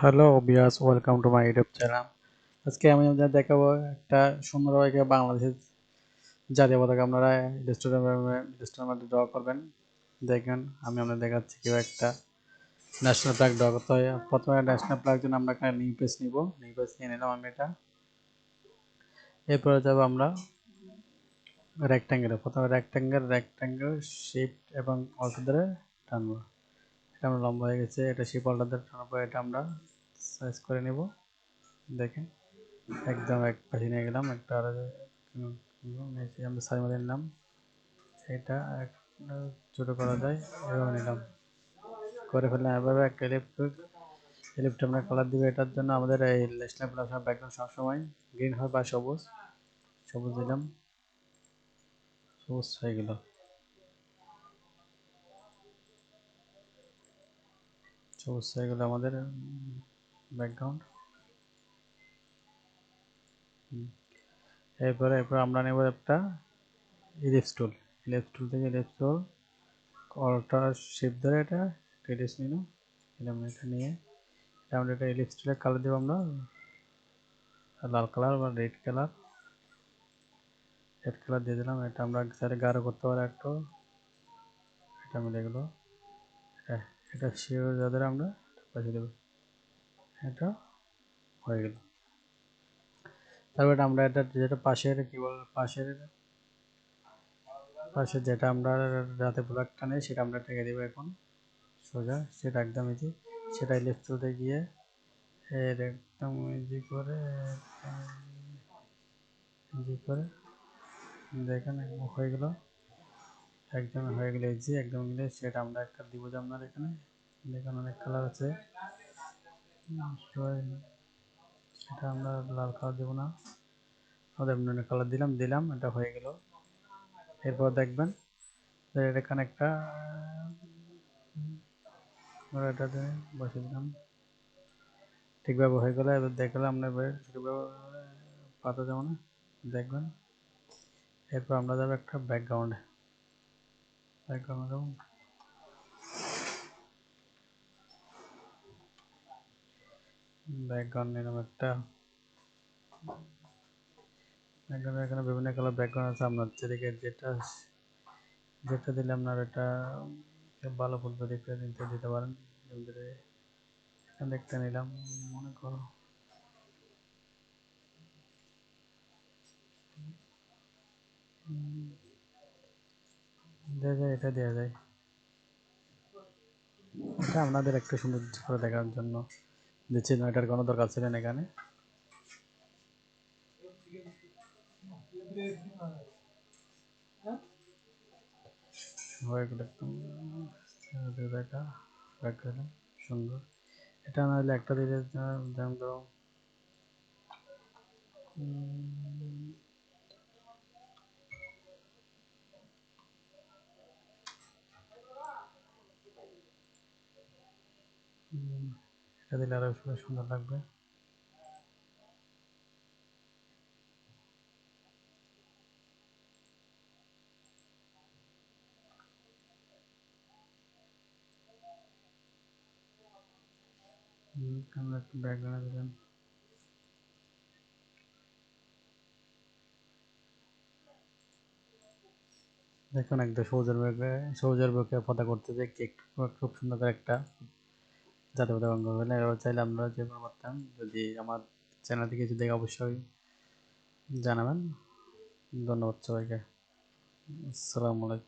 Hello Beas, welcome to my YouTube channel. আজকে আমি আপনাদের দেখাবো একটা সুন্দরভাবে বাংলাদেশের জাতীয় পতাকা আপনারা রেস্টুরেন্টের মধ্যে ড্র করবেন। দেখেন আমি আপনাদের দেখাচ্ছি কীভাবে একটা ন্যাশনাল ফ্ল্যাগ ড্র করতে হয়। প্রথমে ন্যাশনাল ফ্ল্যাগ জন্য আমরা একটা নিউ পেজ নিব। নিউ পেজ নিয়ে নিলাম আমি এটা। এরপরে যাবো আমরা রেক্ট্যাঙ্গেলে। প্রথমে রেক্ট্যাঙ্গেল শিফট এবং অল্টার ধরে টানবো। এটা আমরা লম্বা হয়ে গেছে, এটা শিফট অল্টার ধরে টানার পরে এটা আমরা সাইজ করে নেব। দেখেন একদম এক পাশে নিয়ে গেলাম, একটা আর আমরা সাইজ মধ্যে নিলাম। এটা ছোটো করা যায় এভাবে নিলাম, করে ফেললাম। এভাবে একটা ইলেকট্রিক আমরা কালার দিবে। এটার জন্য আমাদের এই ন্যাশনাল ফ্ল্যাগ ব্যাকগ্রাউন্ড সবসময় গ্রিন হয় বা সবুজ। সবুজ দিলাম, সবুজ হয়ে গেল। সবুজ হয়ে গেল আমাদের ব্যাকগ্রাউন্ড। এরপর আমরা নেব একটা ইলিপস টুল। ইলিপস টুল থেকে ইলিপস টুল অল্টার শিফট ধরে এটা ইলিপস নিলাম। এটা নিয়ে আমরা এটা ইলিপস টুলের কালার দেবো আমরা লাল কালার বা রেড কালার। দিয়ে দিলাম। এটা আমরা চাইলে গাঢ় করতে পারি একটু। এটা মিলে গেলো। এটা শিওর যাদের আমরা পাঠিয়ে দেবো। এটা হয়ে গেল। তারপর আমরা এটা যেটা পাশের কি বল পাশে যেটা আমরা যাতে ব্লকটা নেই সেটা আমরা টেকে দেবো এখন সোজা। সেটা একদম ইজি। সেটা লেফট তুলতে গিয়ে এর একদম ইজি করে দেখেন হয়ে গেল। একদম হয়ে গেলে ইজি একদম গেলে সেটা আমরা একটা দিব যে আপনার এখানে দেখুন অনেক কালার আছে। সেটা আমরা লাল কালার দেবো না, আমাদের অন্য কালার দিলাম। এটা হয়ে গেল। এরপর দেখবেন এখানে একটা এটাতে বসে দিলাম, ঠিকভাবে হয়ে গেল। এবার দেখলাম আমরা পাতা যেমন দেখবেন। এরপর আমরা যাবো একটা ব্যাকগ্রাউন্ডে যাবো। ব্যাকগ্রাউন্ড নিলাম একটা। এখানে বিভিন্ন কালার ব্যাকগ্রাউন্ড আছে, আপনার যেদিকে যেটা দিলে আপনার এটা ভালো ফুটবে দেখে দিতে পারেন। একটা নিলাম মনে করো, এটা দেওয়া যায়। এটা আপনাদের একটু সুন্দর করে দেখার জন্য দিচ্ছি না, এটার কোনো দরকার ছিল না এখানে। হয়ে গেল একদম দেখা রাখলাম সুন্দর। এটা না হলে একটা দিলে যেমন ধরো এটা দিলে আরো সুন্দর লাগবে। আমরা একটু ব্যাকগ্রাউন্ড দিলাম। দেখুন একটা সবুজের বুকে পতা করতে যে কেক খুব সুন্দর করে একটা জাতীয় পতাকা অঙ্কন করবেন। এবার চাইলে আমরা যে কোনো করতাম। যদি আমার চ্যানেল থেকে কিছু দেখে অবশ্যই জানাবেন। ধন্যবাদ সবাইকে। আসসালামু আলাইকুম।